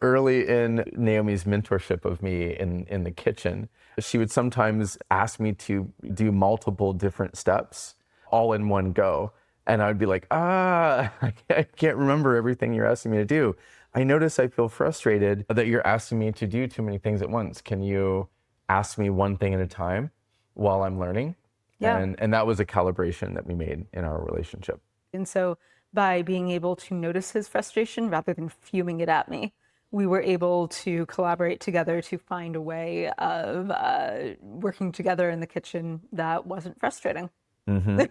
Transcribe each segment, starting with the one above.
early in Naomi's mentorship of me in the kitchen, she would sometimes ask me to do multiple different steps all in one go. And I'd be like, I can't remember everything you're asking me to do. I notice I feel frustrated that you're asking me to do too many things at once. Can you ask me one thing at a time while I'm learning? Yeah. And that was a calibration that we made in our relationship. And so by being able to notice his frustration rather than fuming it at me, we were able to collaborate together to find a way of working together in the kitchen that wasn't frustrating. Mm-hmm.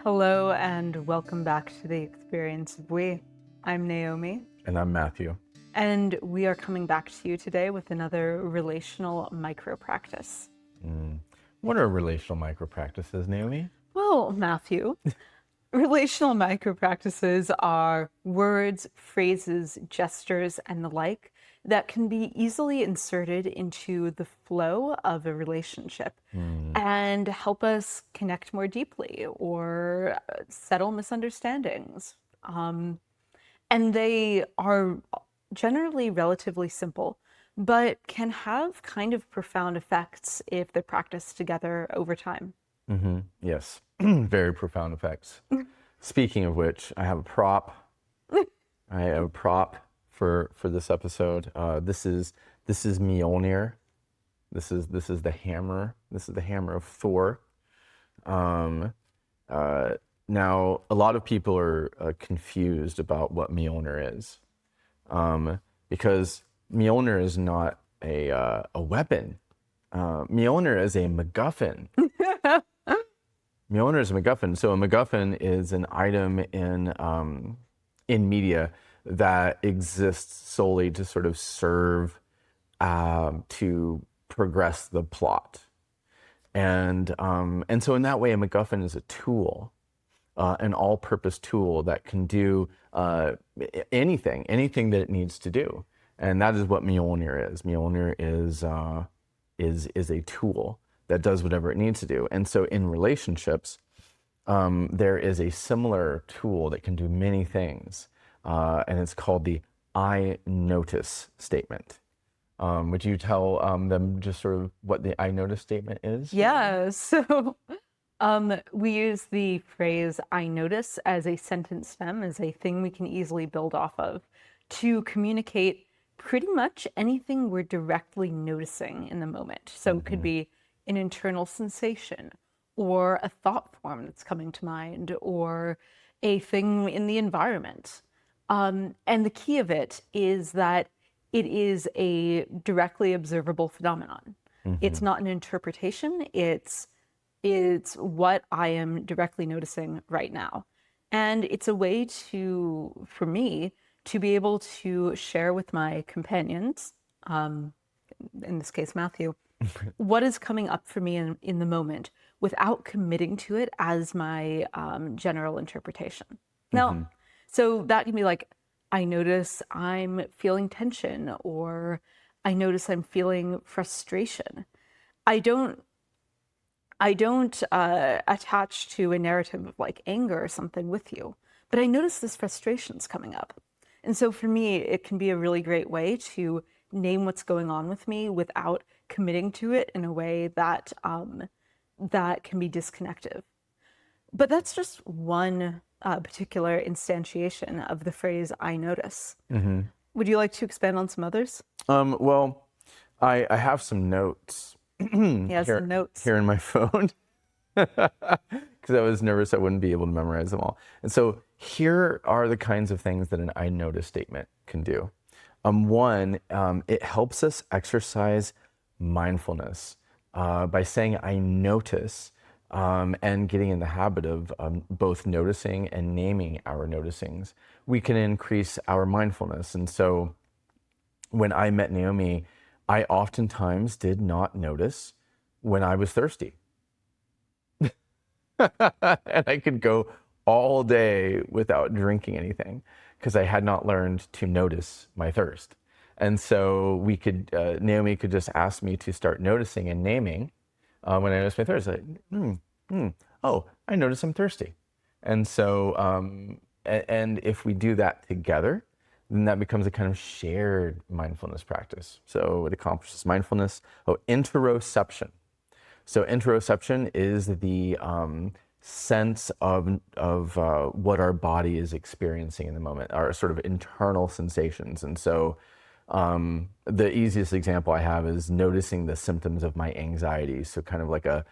Hello and welcome back to the Experience of We. I'm Naomi, And I'm Matthew. and we are coming back to you today with another relational micro practice. What are relational micro practices, Naomi? Well, Matthew, relational micro practices are words, phrases, gestures, and the like that can be easily inserted into the flow of a relationship and help us connect more deeply or settle misunderstandings. And they are generally relatively simple, but can have kind of profound effects if they're practiced together over time. Yes, very profound effects. Speaking of which, I have a prop. I have a prop for this episode. This is Mjolnir. This is the hammer. This is the hammer of Thor. Um, Now, a lot of people are confused about what Mjolnir is, because Mjolnir is not a weapon. Mjolnir is a MacGuffin. Mjolnir is a MacGuffin. So a MacGuffin is an item in media that exists solely to sort of serve to progress the plot. And so in that way, a MacGuffin is a tool, an all-purpose tool that can do anything that it needs to do. And that is what Mjolnir is. Mjolnir is a tool that does whatever it needs to do. And so in relationships, there is a similar tool that can do many things, and it's called the I notice statement. Would you tell them just sort of what the I notice statement is? Yeah, so we use the phrase I notice as a sentence stem, as a thing we can easily build off of to communicate pretty much anything we're directly noticing in the moment. So it could be an internal sensation or a thought form that's coming to mind or a thing in the environment. And the key of it is that it is a directly observable phenomenon. It's not an interpretation, it's what I am directly noticing right now. And it's a way for me, to be able to share with my companions, in this case, Matthew, what is coming up for me in the moment without committing to it as my general interpretation. Now, so that can be like, I notice I'm feeling tension, or I notice I'm feeling frustration. I don't attach to a narrative of like anger or something with you, but I notice this frustration's coming up. And so for me, it can be a really great way to name what's going on with me without committing to it in a way that that can be disconnective. But that's just one particular instantiation of the phrase "I notice." Would you like to expand on some others? Well, I have some notes He has here, some notes. here in my phone because I was nervous I wouldn't be able to memorize them all. And so here are the kinds of things that an I notice statement can do. One, it helps us exercise mindfulness by saying I notice, and getting in the habit of both noticing and naming our noticings. We can increase our mindfulness. And so when I met Naomi, I oftentimes did not notice when I was thirsty. And I could go all day without drinking anything because I had not learned to notice my thirst. And so we could, Naomi could just ask me to start noticing and naming when I notice my thirst. Like, hmm, oh, I notice I'm thirsty. And so, and if we do that together, then that becomes a kind of shared mindfulness practice. So it accomplishes mindfulness. Oh, interoception. So interoception is the sense of what our body is experiencing in the moment, our sort of internal sensations. And so the easiest example I have is noticing the symptoms of my anxiety. So kind of like a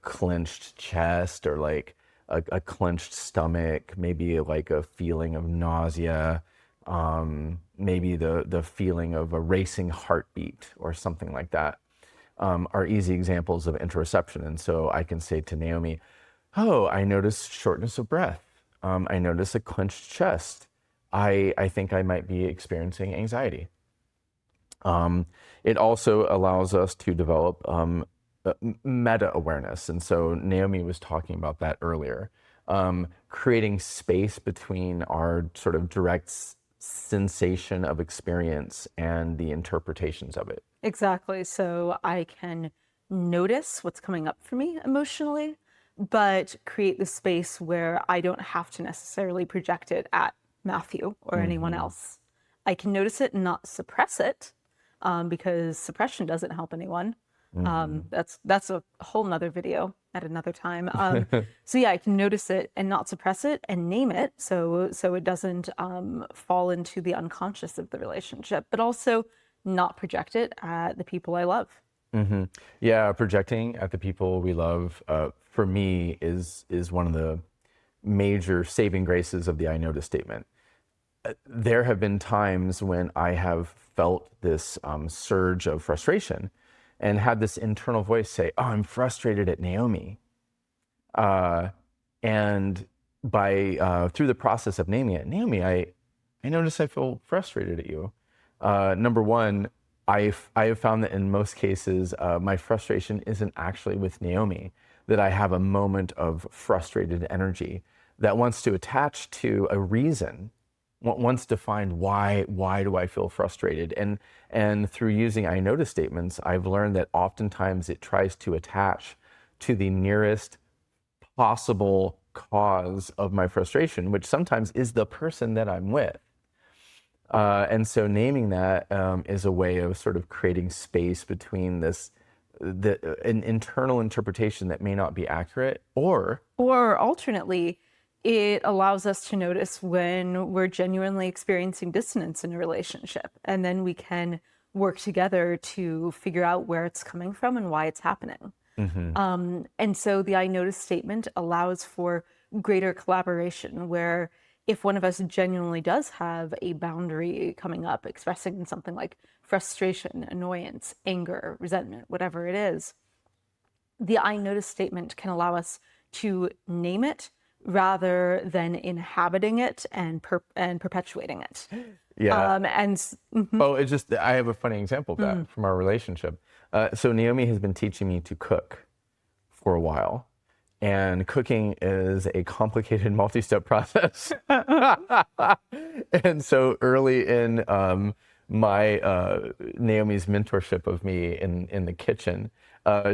clenched chest, or like a clenched stomach, maybe like a feeling of nausea, maybe the feeling of a racing heartbeat or something like that, are easy examples of interoception. And so I can say to Naomi, oh, I notice shortness of breath. I notice a clenched chest. I think I might be experiencing anxiety. It also allows us to develop meta awareness. And so Naomi was talking about that earlier, creating space between our sort of direct sensation of experience and the interpretations of it. Exactly. So I can notice what's coming up for me emotionally, but create the space where I don't have to necessarily project it at Matthew or anyone Mm-hmm. else. I can notice it and not suppress it, because suppression doesn't help anyone. Mm-hmm. That's a whole nother video at another time. So yeah, I can notice it and not suppress it, and name it so it doesn't fall into the unconscious of the relationship, but also not project it at the people I love. Mm-hmm. Yeah, projecting at the people we love, for me, is one of the major saving graces of the I notice statement. There have been times when I have felt this surge of frustration and had this internal voice say, oh, I'm frustrated at Naomi. Uh, and by through the process of naming it, Naomi, I notice I feel frustrated at you. Number one, I have found that in most cases, my frustration isn't actually with Naomi, that I have a moment of frustrated energy that wants to attach to a reason, wants to find why do I feel frustrated? And through using I notice statements, I've learned that oftentimes it tries to attach to the nearest possible cause of my frustration, which sometimes is the person that I'm with. And so naming that is a way of sort of creating space between an internal interpretation that may not be accurate, Or alternately, it allows us to notice when we're genuinely experiencing dissonance in a relationship. And then we can work together to figure out where it's coming from and why it's happening. Mhm. And so the I notice statement allows for greater collaboration, where if one of us genuinely does have a boundary coming up, expressing something like frustration, annoyance, anger, resentment, whatever it is, the I notice statement can allow us to name it rather than inhabiting it and perpetuating it. Yeah. And Oh, it's just, I have a funny example of that from our relationship. So Naomi has been teaching me to cook for a while. And cooking is a complicated multi-step process. And so early in my Naomi's mentorship of me in the kitchen,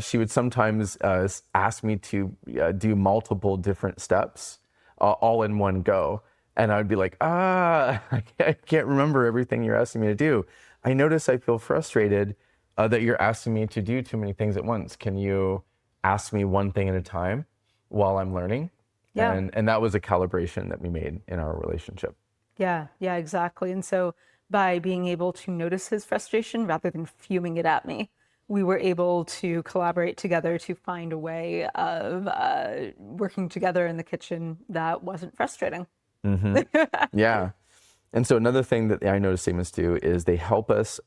she would sometimes ask me to do multiple different steps all in one go. And I would be like, I can't remember everything you're asking me to do. I notice I feel frustrated that you're asking me to do too many things at once. Can you ask me one thing at a time while I'm learning? yeah, And that was a calibration that we made in our relationship. yeah, exactly. And so by being able to notice his frustration rather than fuming it at me, we were able to collaborate together to find a way of working together in the kitchen that wasn't frustrating. Hmm. Yeah. And so another thing that the I notice statements do is they help us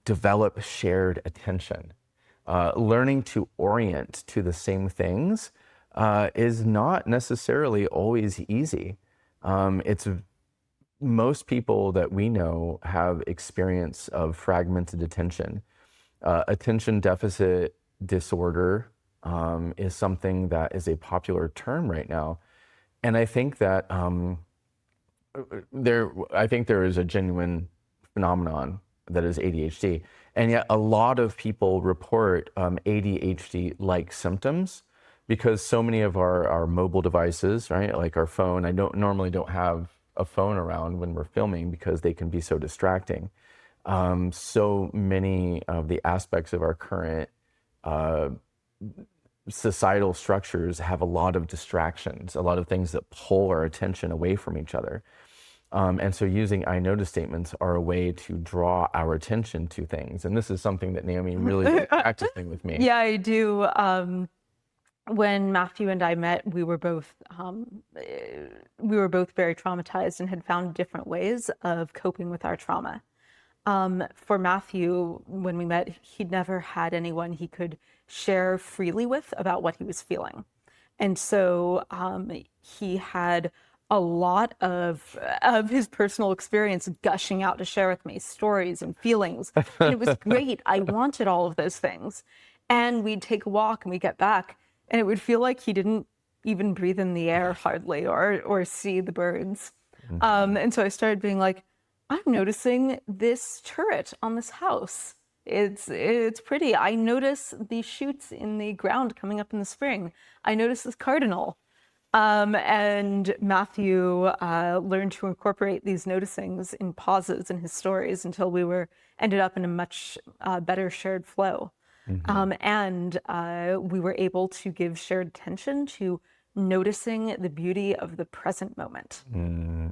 develop shared attention. Learning to orient to the same things is not necessarily always easy. It's most people that we know have experience of fragmented attention. Attention deficit disorder is something that is a popular term right now. And I think that I think there is a genuine phenomenon that is ADHD. And yet, a lot of people report ADHD like symptoms because so many of our mobile devices, right, like our phone, I don't have a phone around when we're filming because they can be so distracting. So many of the aspects of our current uh, societal structures have a lot of distractions, a lot of things that pull our attention away from each other. And so using I notice statements are a way to draw our attention to things. And this is something that Naomi really is practicing with me. Yeah, I do. When Matthew and I met, we were both very traumatized and had found different ways of coping with our trauma. For Matthew, when we met, he'd never had anyone he could share freely with about what he was feeling. And so he had a lot of his personal experience gushing out to share with me, stories and feelings. And it was great. I wanted all of those things. And we'd take a walk and we'd get back, and it would feel like he didn't even breathe in the air hardly or see the birds. And so I started being like, I'm noticing this turret on this house. It's pretty. I notice these shoots in the ground coming up in the spring. I notice this cardinal. And Matthew learned to incorporate these noticings in pauses in his stories until ended up in a much better shared flow. And we were able to give shared attention to noticing the beauty of the present moment.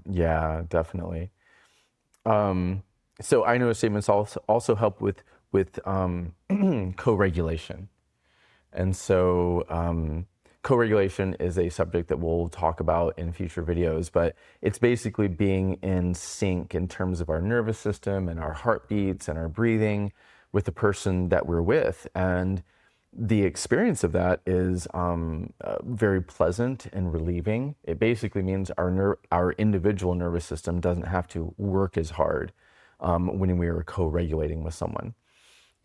Yeah, definitely. So I know statements also help with co-regulation. And so co-regulation is a subject that we'll talk about in future videos, but it's basically being in sync in terms of our nervous system and our heartbeats and our breathing with the person that we're with. And the experience of that is very pleasant and relieving. It basically means our individual nervous system doesn't have to work as hard when we are co-regulating with someone.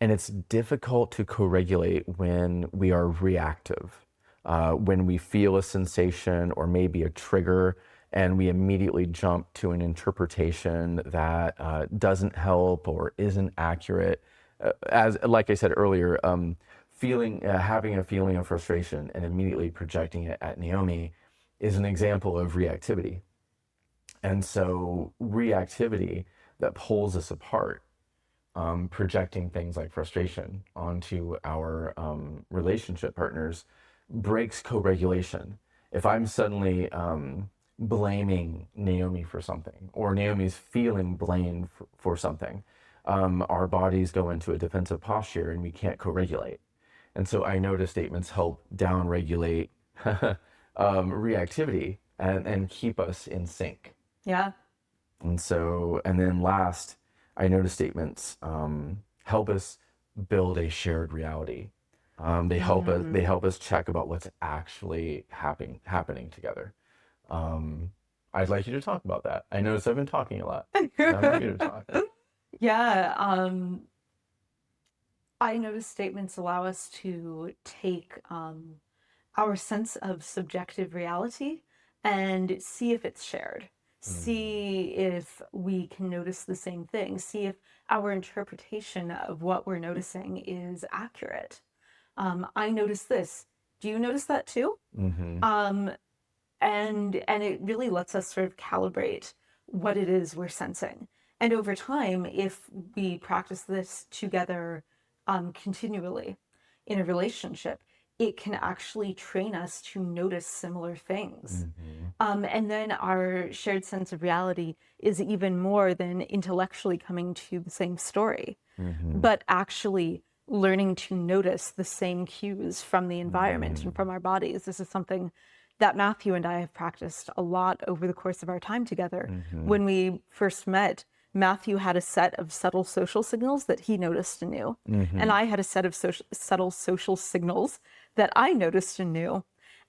And it's difficult to co-regulate when we are reactive, when we feel a sensation or maybe a trigger, and we immediately jump to an interpretation that doesn't help or isn't accurate. Like I said earlier, having a feeling of frustration and immediately projecting it at Naomi is an example of reactivity. And so reactivity that pulls us apart, projecting things like frustration onto our relationship partners, breaks co-regulation. If I'm suddenly blaming Naomi for something, or Naomi's feeling blamed for something, our bodies go into a defensive posture and we can't co-regulate. And so I notice statements help down-regulate reactivity and keep us in sync. Yeah. And then last, I notice statements help us build a shared reality. They help us check about what's actually happening together. I'd like you to talk about that. I notice I've been talking a lot. I'd like you to talk. Yeah, I notice statements allow us to take our sense of subjective reality and see if it's shared. See if we can notice the same thing. See if our interpretation of what we're noticing is accurate. I notice this. Do you notice that too? Um, and it really lets us sort of calibrate what it is we're sensing. And over time, if we practice this together continually in a relationship, it can actually train us to notice similar things. And then our shared sense of reality is even more than intellectually coming to the same story, but actually learning to notice the same cues from the environment and from our bodies. This is something that Matthew and I have practiced a lot over the course of our time together. When we first met, Matthew had a set of subtle social signals that he noticed and knew. And I had a set of subtle social signals that I noticed and knew.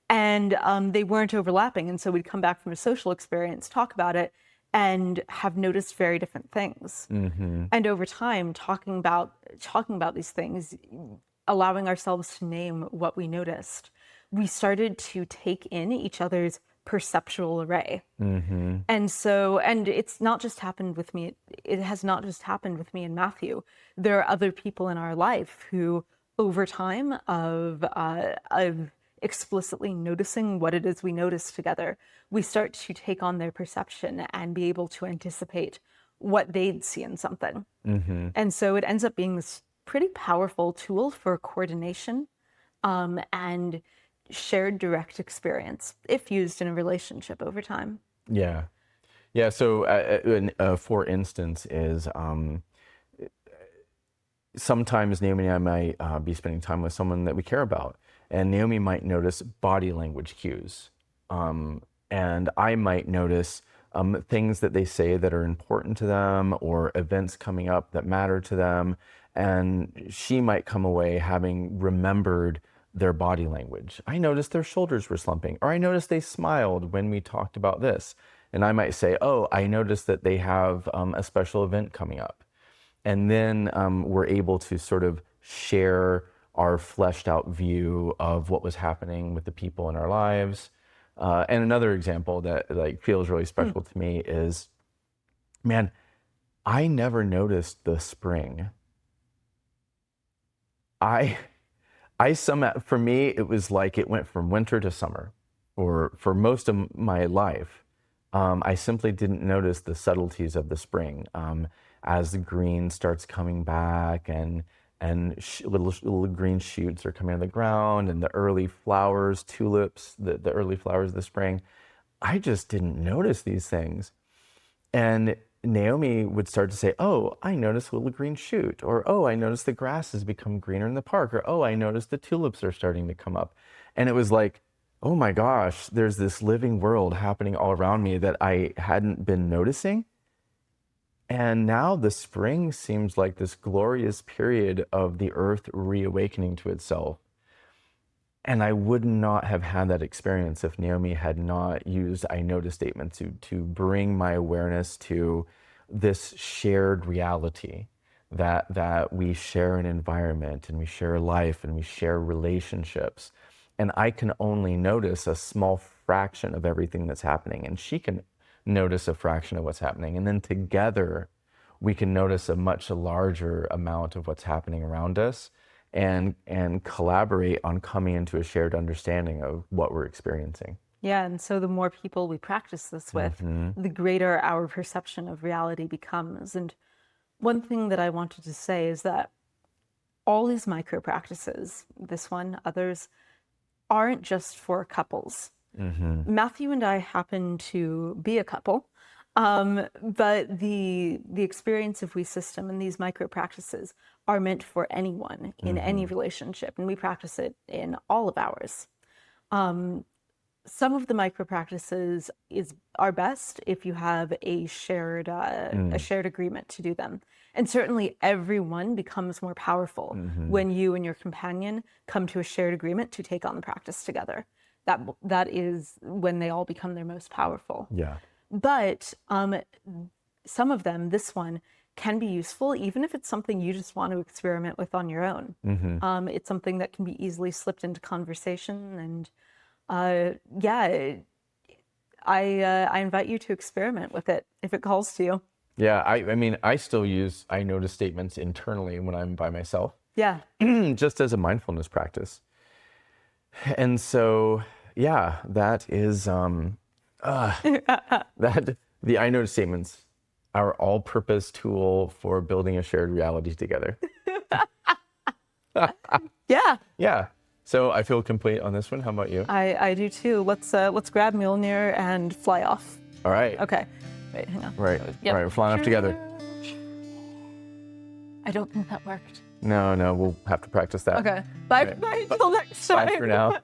And they weren't overlapping. And so we'd come back from a social experience, talk about it, and have noticed very different things. And over time, talking about these things, allowing ourselves to name what we noticed, we started to take in each other's perceptual array. And so, and it's not just happened with me, it has not just happened with me and Matthew. There are other people in our life who, over time of explicitly noticing what it is we notice together, we start to take on their perception and be able to anticipate what they'd see in something. And so it ends up being this pretty powerful tool for coordination and shared direct experience if used in a relationship over time. Yeah. Yeah. So, for instance, is sometimes Naomi and I might be spending time with someone that we care about, and Naomi might notice body language cues, and I might notice things that they say that are important to them, or events coming up that matter to them, and she might come away having remembered their body language. I noticed their shoulders were slumping, or I noticed they smiled when we talked about this, and I might say, "Oh, I noticed that they have a special event coming up." And then we're able to sort of share our fleshed out view of what was happening with the people in our lives. And another example that like feels really special to me is, man, I never noticed the spring. I for me, it was like it went from winter to summer, or for most of my life. I simply didn't notice the subtleties of the spring as the green starts coming back, and little green shoots are coming out of the ground, and the early flowers, tulips, the early flowers of the spring. I just didn't notice these things. And Naomi would start to say, "Oh, I noticed a little green shoot," or "Oh, I noticed the grass has become greener in the park," or "Oh, I noticed the tulips are starting to come up." And it was like, oh my gosh, there's this living world happening all around me that I hadn't been noticing. And now the spring seems like this glorious period of the earth reawakening to itself. And I would not have had that experience if Naomi had not used I notice statement to bring my awareness to this shared reality, that we share an environment, and we share life, and we share relationships. And I can only notice a small fraction of everything that's happening, and she can notice a fraction of what's happening. And then together we can notice a much larger amount of what's happening around us, and collaborate on coming into a shared understanding of what we're experiencing. Yeah, and so the more people we practice this with, the greater our perception of reality becomes. And one thing that I wanted to say is that all these micro practices, this one, others, aren't just for couples. Matthew and I happen to be a couple, but the experience of We System and these micro practices are meant for anyone in any relationship, and we practice it in all of ours. Some of the micro practices are best if you have a shared agreement to do them. And certainly everyone becomes more powerful when you and your companion come to a shared agreement to take on the practice together. That is when they all become their most powerful. Yeah. But some of them, this one, can be useful even if it's something you just want to experiment with on your own. It's something that can be easily slipped into conversation, and yeah, I invite you to experiment with it if it calls to you. Yeah, I mean, I still use I notice statements internally when I'm by myself. Yeah. Just as a mindfulness practice. And so, yeah, that is that the I notice statements, our all-purpose tool for building a shared reality together. Yeah. Yeah. So I feel complete on this one. How about you? I do too. Let's grab Mjolnir and fly off. All right. Okay. Wait, hang on. Right. Yep. All right, we're flying off together. I don't think that worked. No, we'll have to practice that. Okay. Bye. Right. Bye. Till next time. Bye for now.